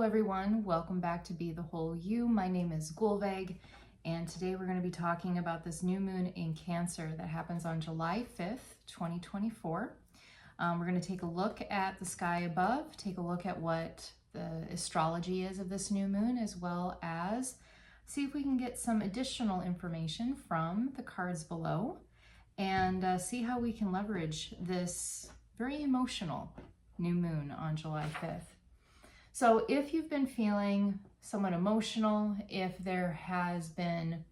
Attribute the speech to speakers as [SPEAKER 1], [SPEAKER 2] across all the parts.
[SPEAKER 1] everyone, welcome back to Be the Whole You. My name is Gullveig, and today we're going to be talking about this new moon in Cancer that happens on July 5th, 2024. We're going to take a look at the sky above, take a look at what the astrology is of this new moon, as well as see if we can get some additional information from the cards below, and see how we can leverage this very emotional new moon on July 5th. So if you've been feeling somewhat emotional, if there has been,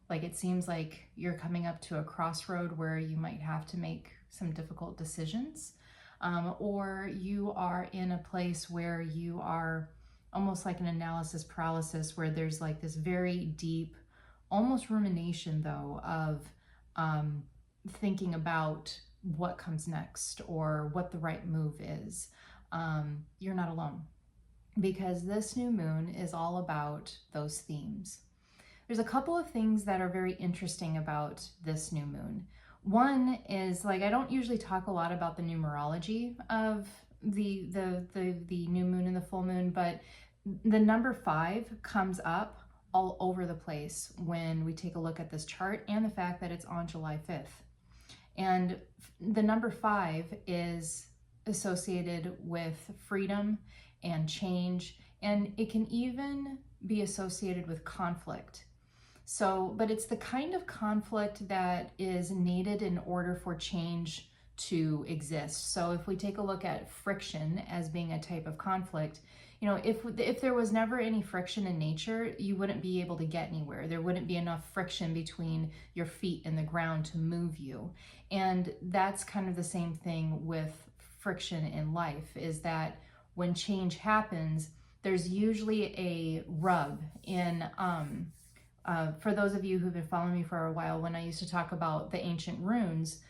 [SPEAKER 1] like it seems like you're coming up to a crossroad where you might have to make some difficult decisions, or you are in a place where you are almost like an analysis paralysis, where there's like this very deep, almost rumination though, of thinking about what comes next or what the right move is, you're not alone. Because this new moon is all about those themes. There's a couple of things that are very interesting about this new moon. One is, like, I don't usually talk a lot about the numerology of the new moon and the full moon, but the number 5 comes up all over the place when we take a look at this chart, and the fact that it's on July 5th. And the number 5 is associated with freedom and change, and it can even be associated with conflict. So, but it's the kind of conflict that is needed in order for change to exist. So if we take a look at friction as being a type of conflict, you know, if there was never any friction in nature, you wouldn't be able to get anywhere. There wouldn't be enough friction between your feet and the ground to move you. And that's kind of the same thing with friction in life, is that when change happens, there's usually a rub in, for those of you who've been following me for a while, when I used to talk about the ancient runes,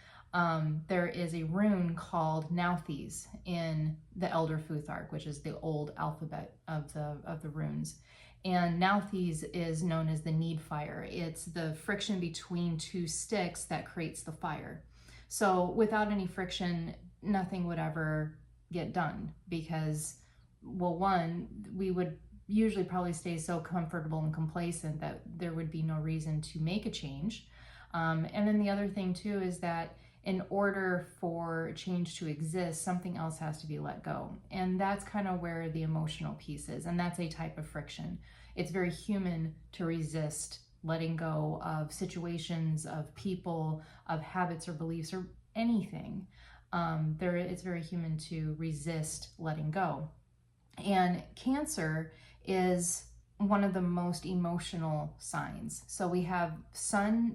[SPEAKER 1] there is a rune called Nauthiz in the Elder Futhark, which is the old alphabet of the runes. And Nauthiz is known as the need fire. It's the friction between two sticks that creates the fire. So without any friction, nothing would ever get done, because, well, one, we would usually probably stay so comfortable and complacent that there would be no reason to make a change. And then the other thing too is that in order for change to exist, something else has to be let go. And that's kind of where the emotional piece is, and that's a type of friction. It's very human to resist letting go of situations, of people, of habits or beliefs or anything. It's very human to resist letting go. And Cancer is one of the most emotional signs. So we have the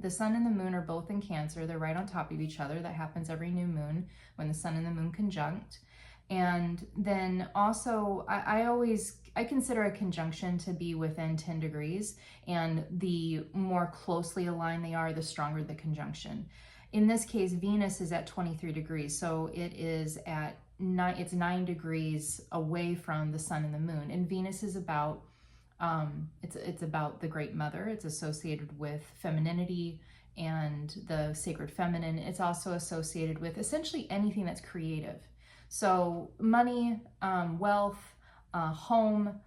[SPEAKER 1] sun and the moon are both in Cancer. They're right on top of each other. That happens every new moon when the sun and the moon conjunct. And then also, I consider a conjunction to be within 10 degrees, and the more closely aligned they are, the stronger the conjunction. In this case, Venus is at 23 degrees, so it is at 9 degrees away from the sun and the moon. And Venus is about, it's about the Great Mother. It's associated with femininity and the sacred feminine. It's also associated with essentially anything that's creative. So money, wealth, home,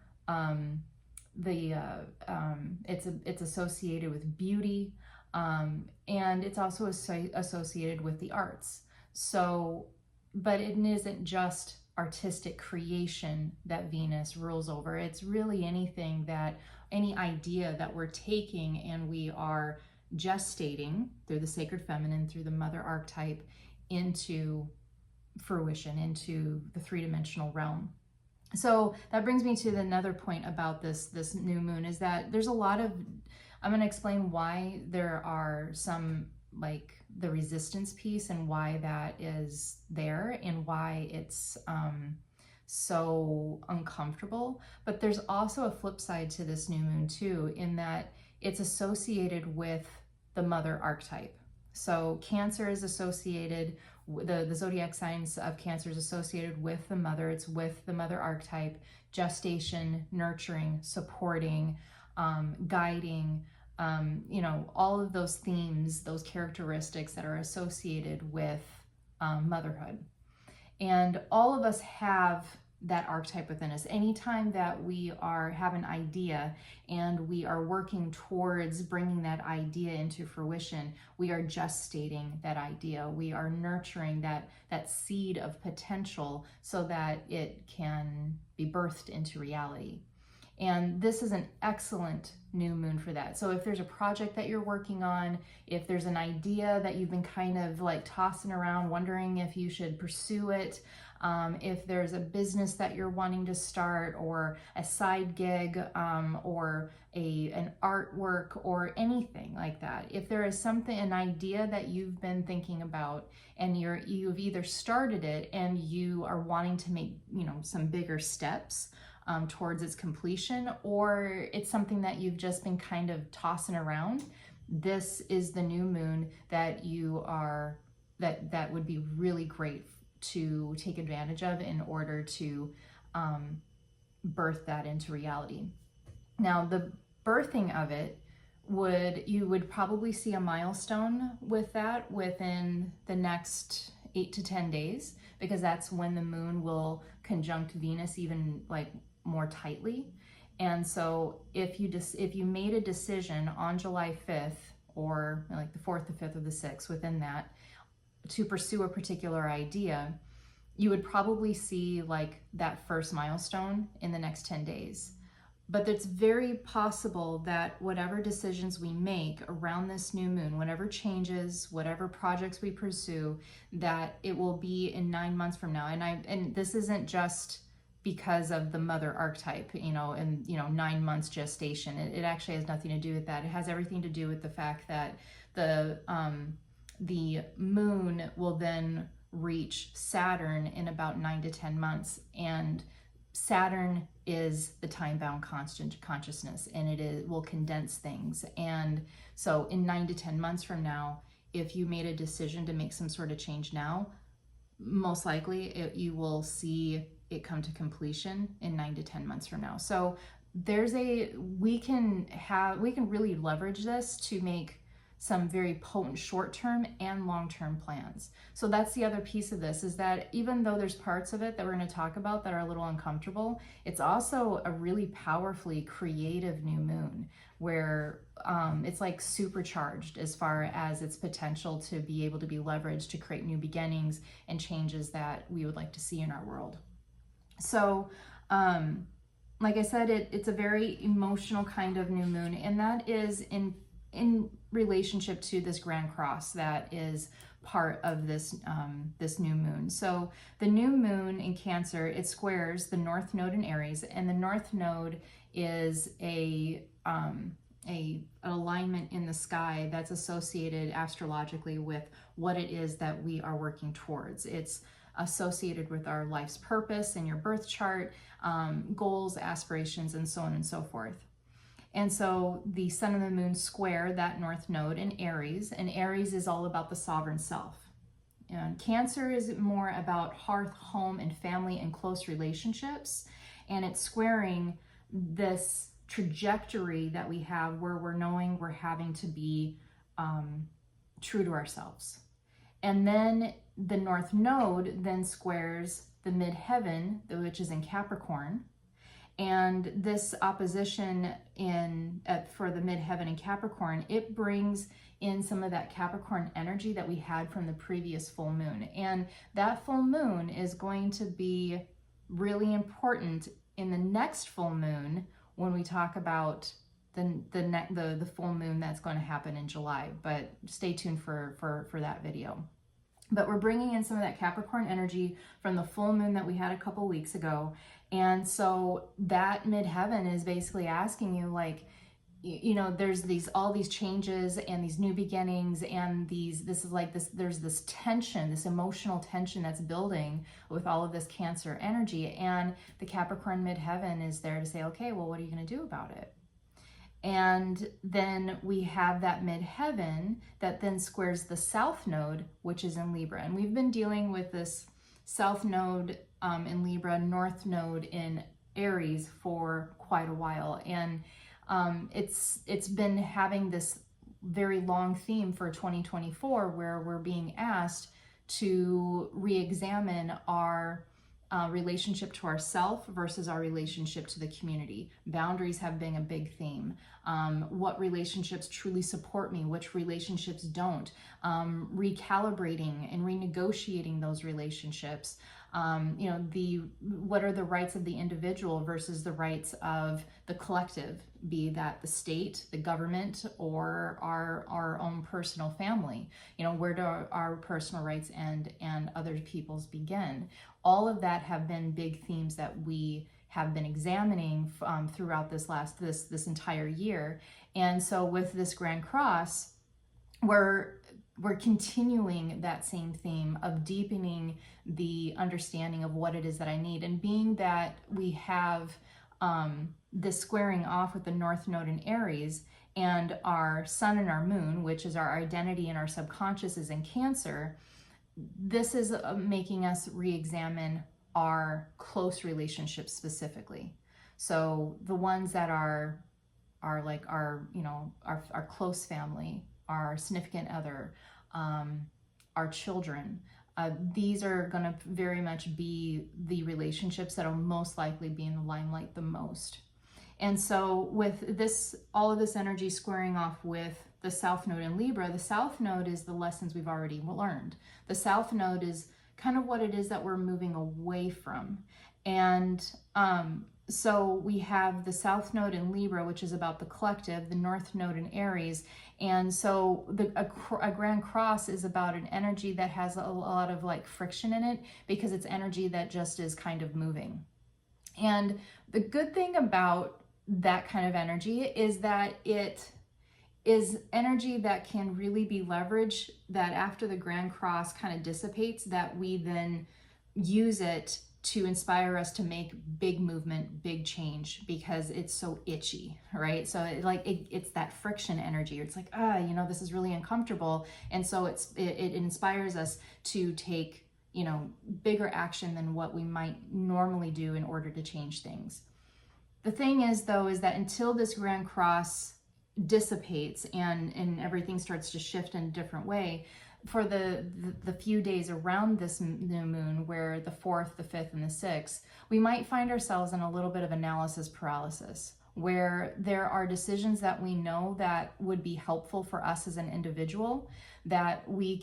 [SPEAKER 1] it's associated with beauty, and it's also associated with the arts. So, but it isn't just artistic creation that Venus rules over. It's really anything any idea that we're taking and we are gestating through the sacred feminine, through the mother archetype, into fruition, into the three-dimensional realm. So that brings me to another point about this new moon, is that there's a lot of, I'm going to explain why there are some, like the resistance piece, and why that is there, and why it's so uncomfortable. But there's also a flip side to this new moon too, in that it's associated with the mother archetype. So Cancer is associated, the zodiac signs of Cancer is associated with the mother. It's with the mother archetype, gestation, nurturing, supporting, guiding, you know, all of those themes, those characteristics that are associated with motherhood. And all of us have that archetype within us. Anytime that we have an idea and we are working towards bringing that idea into fruition, we are gestating that idea. We are nurturing that seed of potential so that it can be birthed into reality. And this is an excellent new moon for that. So if there's a project that you're working on, if there's an idea that you've been kind of like tossing around, wondering if you should pursue it, if there's a business that you're wanting to start, or a side gig, or an artwork, or anything like that. If there is an idea that you've been thinking about, and you've either started it and you are wanting to make, some bigger steps towards its completion, or it's something that you've just been kind of tossing around, this is the new moon that that would be really great to take advantage of in order to birth that into reality. Now, the birthing of it you would probably see a milestone with that within the next 8 to 10 days, because that's when the moon will conjunct Venus even like more tightly. And so if you made a decision on July 5th, or like the 4th, the 5th, or the 6th, within that, to pursue a particular idea, you would probably see like that first milestone in the next 10 days. But it's very possible that whatever decisions we make around this new moon, whatever changes, whatever projects we pursue, that it will be in 9 months from now. And this isn't just because of the mother archetype, and 9 months gestation. It actually has nothing to do with that. It has everything to do with the fact that the moon will then reach Saturn in about 9 to 10 months, and Saturn is the time-bound constant consciousness, and will condense things. And so in 9 to 10 months from now, if you made a decision to make some sort of change now, most likely you will see it come to completion in 9 to 10 months from now. So we can really leverage this to make some very potent short-term and long-term plans. So that's the other piece of this, is that even though there's parts of it that we're going to talk about that are a little uncomfortable, it's also a really powerfully creative new moon, where it's like supercharged as far as its potential to be able to be leveraged to create new beginnings and changes that we would like to see in our world. So like I said, it's a very emotional kind of new moon, and that is in relationship to this Grand Cross that is part of this new moon. So the new moon in Cancer, it squares the North Node in Aries, and the North Node is an alignment in the sky that's associated astrologically with what it is that we are working towards. It's associated with our life's purpose in your birth chart, goals, aspirations, and so on and so forth. And so the sun and the moon square that North Node in Aries, and Aries is all about the sovereign self. And Cancer is more about hearth, home, and family and close relationships. And it's squaring this trajectory that we have where we're knowing we're having to be true to ourselves. And then the North Node then squares the midheaven, which is in Capricorn. And this opposition for the midheaven in Capricorn, it brings in some of that Capricorn energy that we had from the previous full moon. And that full moon is going to be really important in the next full moon when we talk about the full moon that's going to happen in July. But stay tuned for that video. But we're bringing in some of that Capricorn energy from the full moon that we had a couple weeks ago. And so that midheaven is basically asking you, like, there's all these changes and these new beginnings, and there's this tension, this emotional tension that's building with all of this Cancer energy. And the Capricorn midheaven is there to say, okay, well, what are you going to do about it? And then we have that midheaven that then squares the South Node, which is in Libra. And we've been dealing with this South Node in Libra, North Node in Aries for quite a while. And it's been having this very long theme for 2024, where we're being asked to re-examine our relationship to ourself versus our relationship to the community. Boundaries have been a big theme. What relationships truly support me, which relationships don't. Recalibrating and renegotiating those relationships. What are the rights of the individual versus the rights of the collective, be that the state, the government, or our own personal family. Where do our personal rights end and other people's begin? All of that have been big themes that we have been examining throughout this entire year. And so with this Grand Cross, we're continuing that same theme of deepening the understanding of what it is that I need. And being that we have this squaring off with the North Node in Aries, and our Sun and our Moon, which is our identity and our subconscious, is in Cancer, this is making us re-examine our close relationships specifically. So the ones that are like our close family, our significant other, our children, these are going to very much be the relationships that will most likely be in the limelight the most. And so with this, all of this energy squaring off with the South Node in Libra, the South Node is the lessons we've already learned. The South Node is kind of what it is that we're moving away from. And so we have the South Node in Libra, which is about the collective, the North Node in Aries. And so a Grand Cross is about an energy that has a lot of like friction in it, because it's energy that just is kind of moving. And the good thing about that kind of energy is that it is energy that can really be leveraged, that after the Grand Cross kind of dissipates, that we then use it to inspire us to make big movement, big change, because it's so itchy, right? So it's that friction energy. It's like, this is really uncomfortable. And so it inspires us to take, bigger action than what we might normally do in order to change things. The thing is, though, is that until this Grand Cross dissipates and everything starts to shift in a different way, for the few days around this new moon, where the 4th, the 5th, and the 6th, we might find ourselves in a little bit of analysis paralysis, where there are decisions that we know that would be helpful for us as an individual, that we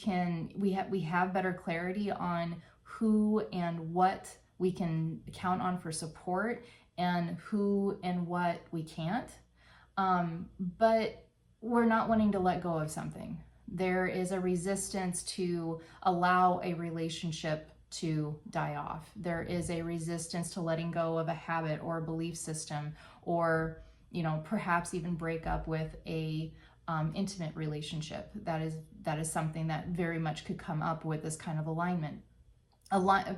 [SPEAKER 1] have better clarity on who and what we can count on for support, and who and what we can't. But we're not wanting to let go of something. There is a resistance to allow a relationship to die off. There is a resistance to letting go of a habit or a belief system, or perhaps even break up with a intimate relationship. That is something that very much could come up with this kind of alignment.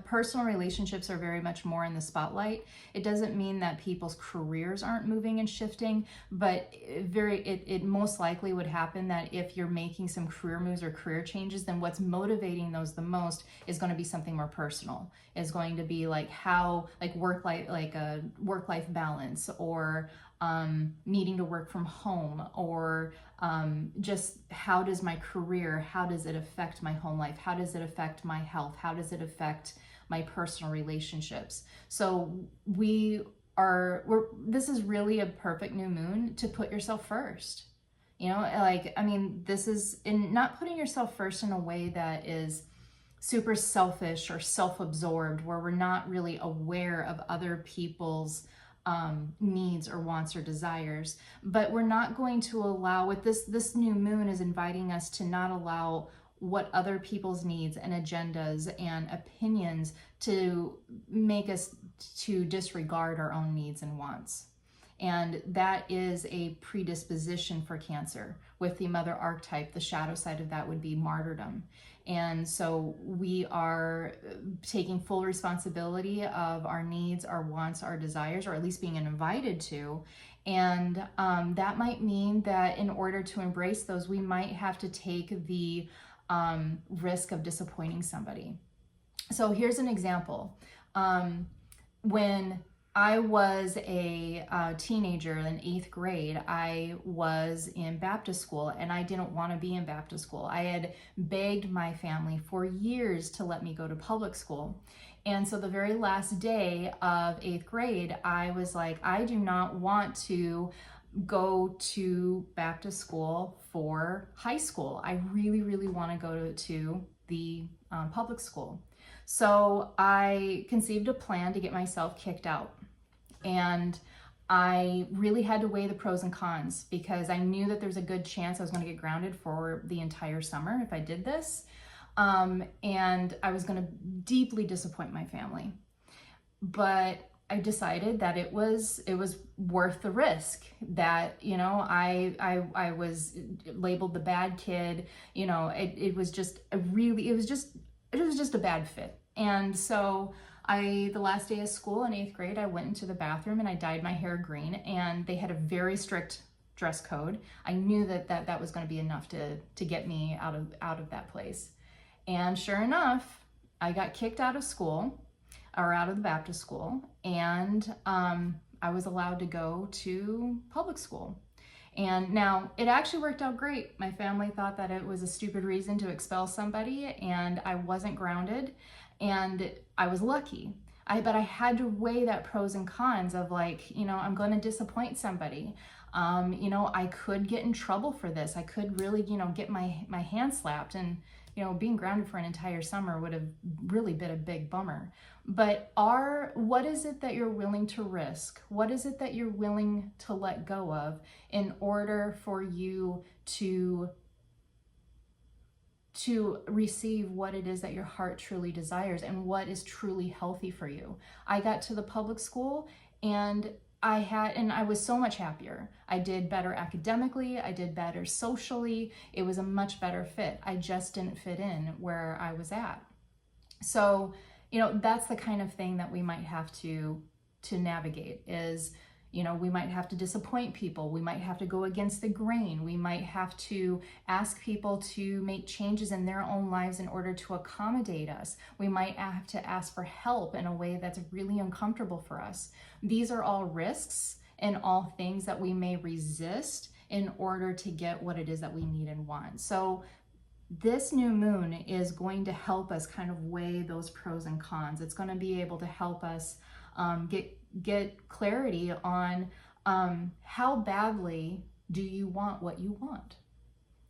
[SPEAKER 1] Personal relationships are very much more in the spotlight. It doesn't mean that people's careers aren't moving and shifting, but it most likely would happen that if you're making some career moves or career changes, then what's motivating those the most is going to be something more personal. It's going to be like a work-life balance, or needing to work from home, or just how does my career, how does it affect my home life? How does it affect my health? How does it affect my personal relationships? So this is really a perfect new moon to put yourself first. This is in not putting yourself first in a way that is super selfish or self-absorbed, where we're not really aware of other people's needs or wants or desires. But we're not going to allow, with this new moon is inviting us to not allow what other people's needs and agendas and opinions to make us to disregard our own needs and wants. And that is a predisposition for Cancer. With the mother archetype, the shadow side of that would be martyrdom. And so we are taking full responsibility of our needs, our wants, our desires, or at least being invited to. And that might mean that in order to embrace those, we might have to take the risk of disappointing somebody. So here's an example. When I was a teenager in 8th grade, I was in Baptist school, and I didn't want to be in Baptist school. I had begged my family for years to let me go to public school. And so the very last day of 8th grade, I was like, I do not want to go to Baptist school for high school. I really, really want to go to the public school. So I conceived a plan to get myself kicked out. And I really had to weigh the pros and cons because I knew that there's a good chance I was going to get grounded for the entire summer if I did this. And I was going to deeply disappoint my family. But I decided that it was worth the risk, that, you know, I was labeled the bad kid. You know, it was just a bad fit. And so the last day of school in 8th grade, I went into the bathroom and I dyed my hair green, and they had a very strict dress code. I knew that was going to be enough to get me out of that place. And sure enough, I got kicked out of school, or out of the Baptist school, and I was allowed to go to public school. And now it actually worked out great. My family thought that it was a stupid reason to expel somebody, and I wasn't grounded, and I was lucky. But I had to weigh that pros and cons of, like, you know, I'm going to disappoint somebody. You know, I could get in trouble for this. I could really, you know, get my hand slapped, and, you know, being grounded for an entire summer would have really been a big bummer. But what is it that you're willing to risk? What is it that you're willing to let go of in order for you to receive what it is that your heart truly desires and what is truly healthy for you? I got to the public school, and I was so much happier. I did better academically. I did better socially. It was a much better fit. I just didn't fit in where I was at. So, you know, that's the kind of thing that we might have to navigate is, you know, we might have to disappoint people. We might have to go against the grain. We might have to ask people to make changes in their own lives in order to accommodate us. We might have to ask for help in a way that's really uncomfortable for us. These are all risks and all things that we may resist in order to get what it is that we need and want. So this new moon is going to help us kind of weigh those pros and cons. It's going to be able to help us get clarity on how badly do you want what you want,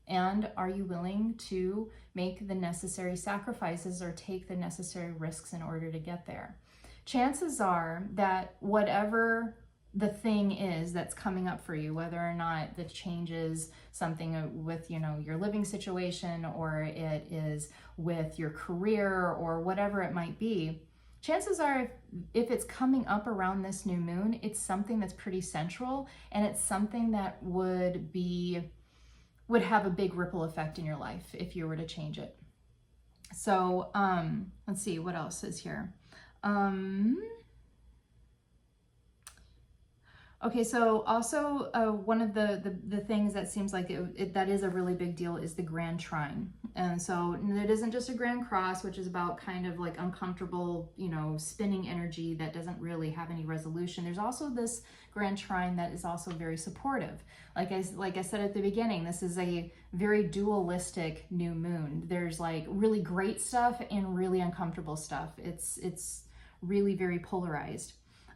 [SPEAKER 1] and are you willing to make the necessary sacrifices or take the necessary risks in order to get there. Chances are that whatever the thing is that's coming up for you, whether or not the change is something with, you know, your living situation, or it is with your career, or whatever it might be, chances are if it's coming up around this new moon, it's something that's pretty central, and it's something that would have a big ripple effect in your life if you were to change it. So let's see what else is here. Okay, so also one of the things that seems like that is a really big deal is the grand trine. And so it isn't just a grand cross, which is about kind of like uncomfortable, you know, spinning energy that doesn't really have any resolution. There's also this grand trine that is also very supportive. Like I said at the beginning, this is a very dualistic new moon. There's like really great stuff and really uncomfortable stuff. It's really very polarized.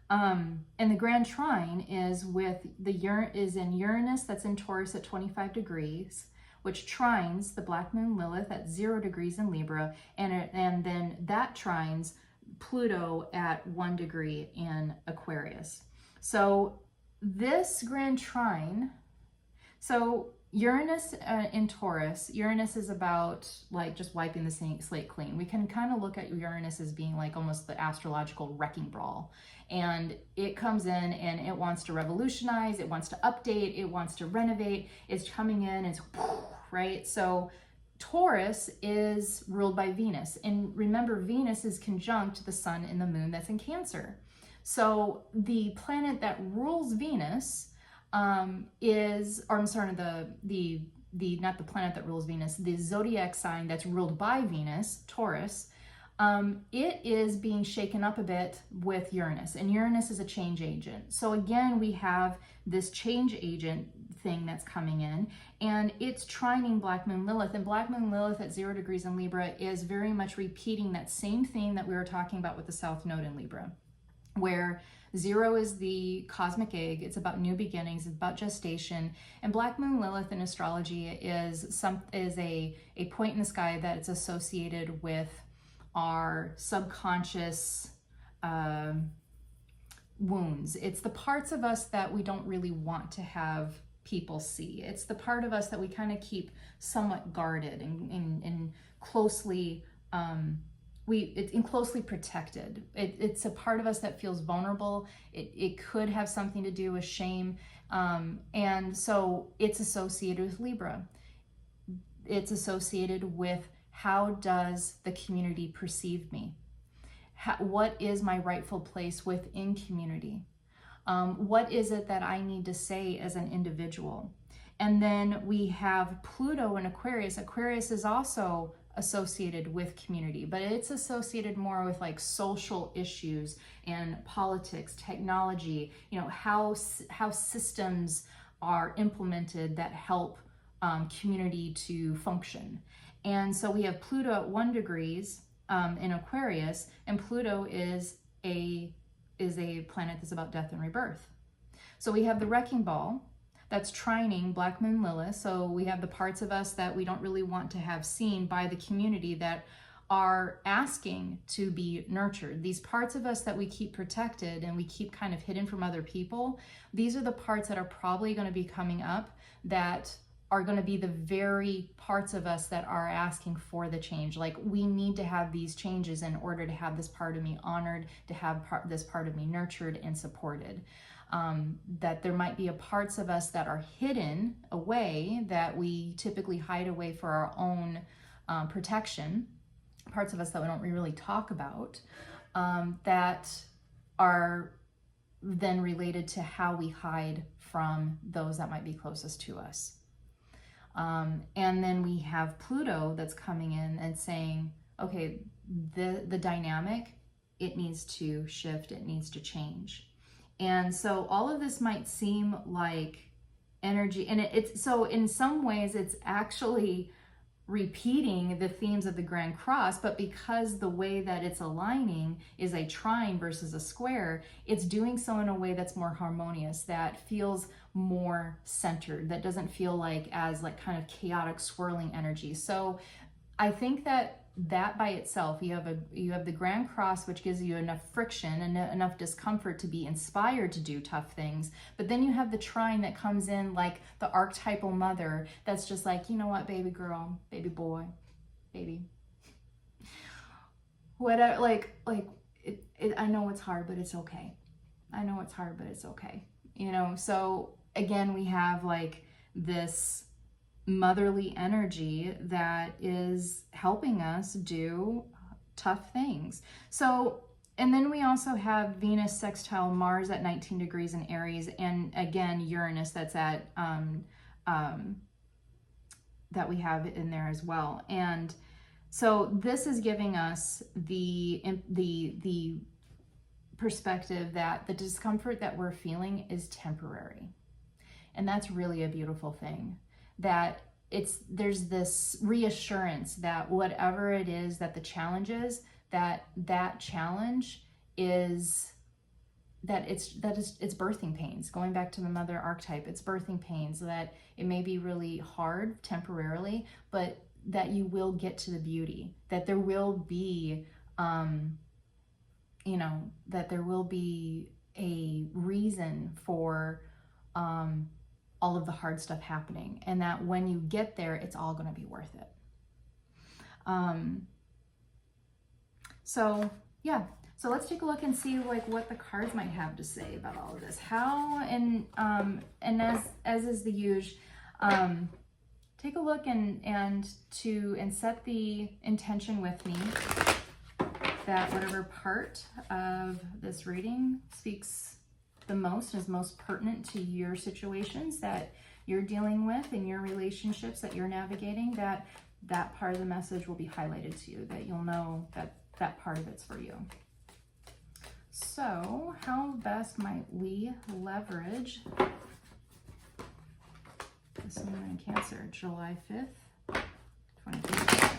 [SPEAKER 1] And the grand trine is in Uranus, that's in Taurus at 25 degrees, which trines the black moon Lilith at 0 degrees in Libra, and then that trines Pluto at 1 degree in Aquarius. So this grand trine, so Uranus in Taurus, Uranus is about like just wiping the slate clean. We can kind of look at Uranus as being like almost the astrological wrecking ball. And it comes in and it wants to revolutionize, it wants to update, it wants to renovate, it's coming in, it's right? So Taurus is ruled by Venus. And remember, Venus is conjunct the sun and the moon that's in Cancer. So the planet that rules Venus not the planet that rules Venus, the zodiac sign that's ruled by Venus, Taurus, it is being shaken up a bit with Uranus, and Uranus is a change agent. So again, we have this change agent thing that's coming in, and it's trining Black Moon Lilith. And Black Moon Lilith at 0 degrees in Libra is very much repeating that same theme that we were talking about with the South Node in Libra, where 0 is the cosmic egg. It's about new beginnings. It's about gestation. And Black Moon Lilith in astrology is a point in the sky that it's associated with our subconscious wounds. It's the parts of us that we don't really want to have people see. It's the part of us that we kind of keep somewhat guarded and closely closely protected. It's a part of us that feels vulnerable. It could have something to do with shame, and so it's associated with Libra. It's associated with, how does the community perceive me? What is my rightful place within community? What is it that I need to say as an individual? And then we have Pluto in Aquarius. Aquarius is also associated with community, but it's associated more with like social issues and politics, technology, you know, how systems are implemented that help community to function. And so we have Pluto at 1 degrees in Aquarius, and Pluto is a planet that's about death and rebirth. So we have the wrecking ball that's trining Black Moon Lilith. So we have the parts of us that we don't really want to have seen by the community that are asking to be nurtured. These parts of us that we keep protected and we keep kind of hidden from other people, these are the parts that are probably going to be coming up that are going to be the very parts of us that are asking for the change. Like, we need to have these changes in order to have this part of me honored, to have this part of me nurtured and supported. That there might be parts of us that are hidden away, that we typically hide away for our own protection, parts of us that we don't really talk about, that are then related to how we hide from those that might be closest to us. And then we have Pluto that's coming in and saying, okay, the dynamic, it needs to shift, it needs to change. And so all of this might seem like energy, and it's so in some ways it's actually repeating the themes of the Grand Cross, but because the way that it's aligning is a trine versus a square, it's doing so in a way that's more harmonious, that feels more centered, that doesn't feel like as like kind of chaotic swirling energy. So I think that by itself, you have the Grand Cross, which gives you enough friction and enough discomfort to be inspired to do tough things. But then you have the trine that comes in like the archetypal mother that's just like, you know what, baby girl, baby boy, baby, whatever, like I know it's hard, but it's okay. I know it's hard, but it's okay. You know, so again, we have like this motherly energy that is helping us do tough things. So, and then we also have Venus sextile Mars at 19 degrees in Aries, and again Uranus that's at that we have in there as well. And so this is giving us the perspective that the discomfort that we're feeling is temporary, and that's really a beautiful thing. That there's this reassurance that whatever it is that the challenge is, that challenge is it's birthing pains. Going back to the mother archetype, it's birthing pains, that it may be really hard temporarily, but that you will get to the beauty, that there will be that there will be a reason for all of the hard stuff happening, and that when you get there, it's all going to be worth it. So yeah, so let's take a look and see like what the cards might have to say about all of this. How and as is the usual, take a look and set the intention with me that whatever part of this reading speaks the most, is most pertinent to your situations that you're dealing with in your relationships that you're navigating, that part of the message will be highlighted to you, that you'll know that part of it's for you. So how best might we leverage This new moon in Cancer, July 5th, 2015.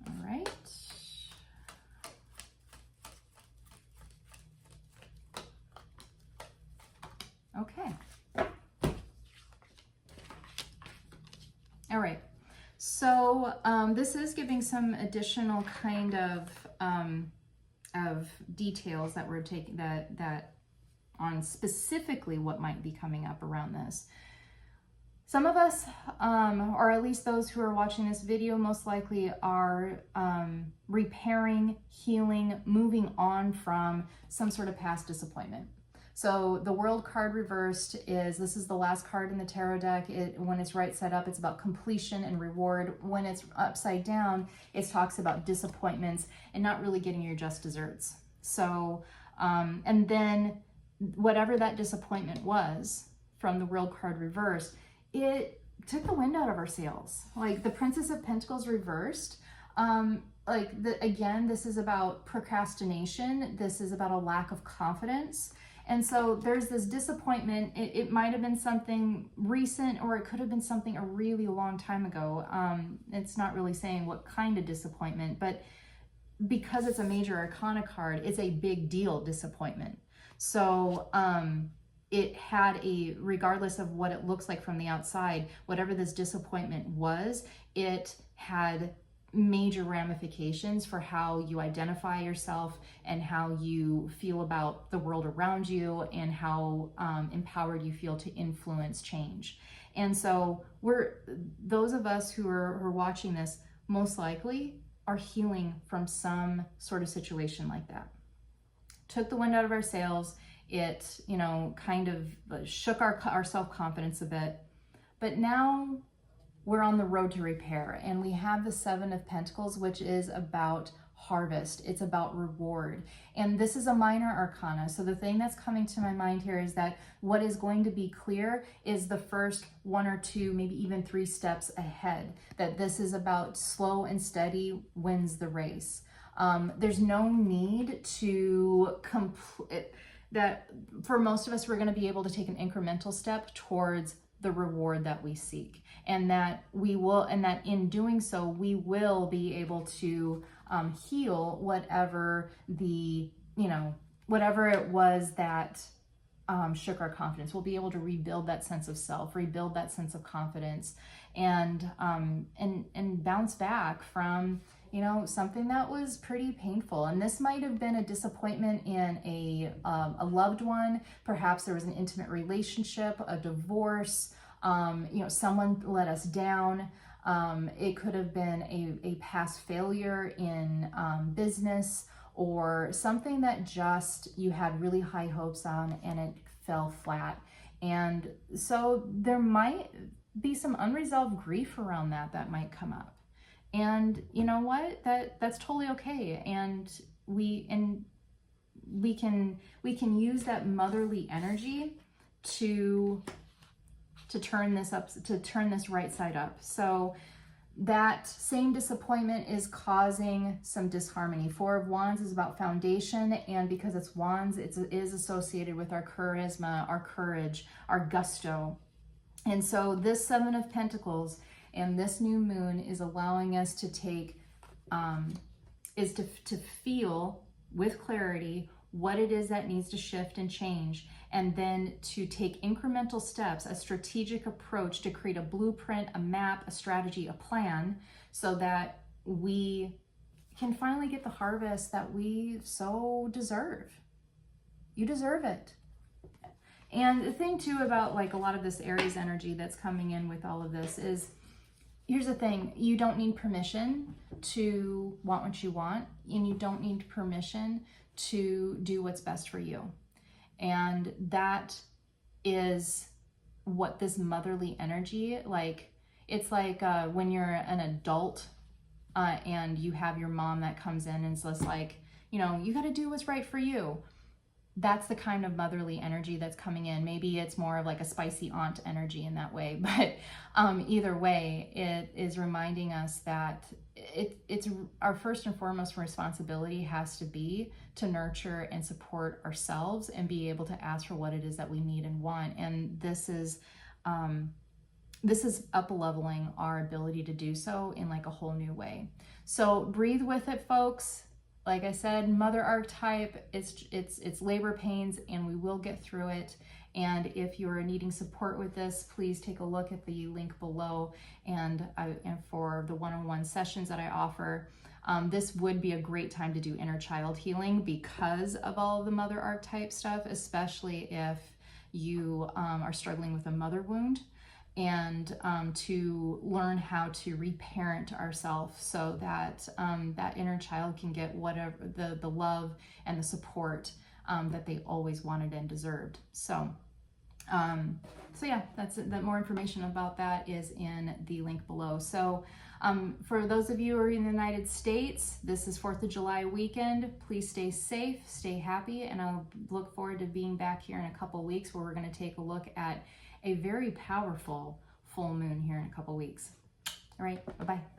[SPEAKER 1] All right. Okay. All right. So this is giving some additional kind of details that we're taking that on specifically what might be coming up around this. Some of us, or at least those who are watching this video, most likely are repairing, healing, moving on from some sort of past disappointment. So the World card reversed this is the last card in the tarot deck. When it's right side up, it's about completion and reward. When it's upside down, it talks about disappointments and not really getting your just desserts. So, and then whatever that disappointment was from the World card reversed, it took the wind out of our sails. Like the Princess of Pentacles reversed, again, this is about procrastination. This is about a lack of confidence. And so there's this disappointment. It might have been something recent, or it could have been something a really long time ago. It's not really saying what kind of disappointment, but because it's a major arcana card, it's a big deal disappointment. So it had regardless of what it looks like from the outside, whatever this disappointment was, it had major ramifications for how you identify yourself and how you feel about the world around you, and how empowered you feel to influence change. And so those of us who are watching this most likely are healing from some sort of situation like that. Took the wind out of our sails. It, kind of shook our self-confidence a bit, but now we're on the road to repair, and we have the Seven of Pentacles, which is about harvest. It's about reward. And this is a minor arcana. So the thing that's coming to my mind here is that what is going to be clear is the first 1 or 2, maybe even 3 steps ahead, that this is about slow and steady wins the race. There's no need to that for most of us, we're going to be able to take an incremental step towards the reward that we seek, and that in doing so, we will be able to heal whatever whatever it was that shook our confidence. We'll be able to rebuild that sense of self, rebuild that sense of confidence, and bounce back from something that was pretty painful. And this might have been a disappointment in a loved one. Perhaps there was an intimate relationship, a divorce, someone let us down. It could have been a past failure in business, or something that just you had really high hopes on and it fell flat. And so there might be some unresolved grief around that might come up. And you know what? That's totally okay. And we can use that motherly energy to turn this right side up. So that same disappointment is causing some disharmony. 4 of Wands is about foundation, and because it's Wands, it is associated with our charisma, our courage, our gusto. And so this 7 of Pentacles and this new moon is allowing us to take, to feel with clarity what it is that needs to shift and change, and then to take incremental steps, a strategic approach to create a blueprint, a map, a strategy, a plan, so that we can finally get the harvest that we so deserve. You deserve it. And the thing too about like a lot of this Aries energy that's coming in with all of this is, here's the thing, you don't need permission to want what you want, and you don't need permission to do what's best for you. And that is what this motherly energy, like, it's like when you're an adult and you have your mom that comes in and is just like, you got to do what's right for you. that's the kind of motherly energy that's coming in. Maybe it's more of like a spicy aunt energy in that way, but either way, it is reminding us that it's our first and foremost responsibility has to be to nurture and support ourselves and be able to ask for what it is that we need and want. And this is up-leveling our ability to do so in like a whole new way. So breathe with it, folks. Like I said, mother archetype, it's labor pains, and we will get through it. And if you're needing support with this, please take a look at the link below. And for the one-on-one sessions that I offer, this would be a great time to do inner child healing because of all of the mother archetype stuff, especially if you are struggling with a mother wound, and to learn how to reparent ourselves so that that inner child can get whatever the love and the support that they always wanted and deserved. So yeah, that more information about that is in the link below. So for those of you who are in the United States, this is 4th of July weekend. Please stay safe, stay happy, and I'll look forward to being back here in a couple weeks where we're going to take a look at a very powerful full moon here in a couple weeks. All right, bye-bye.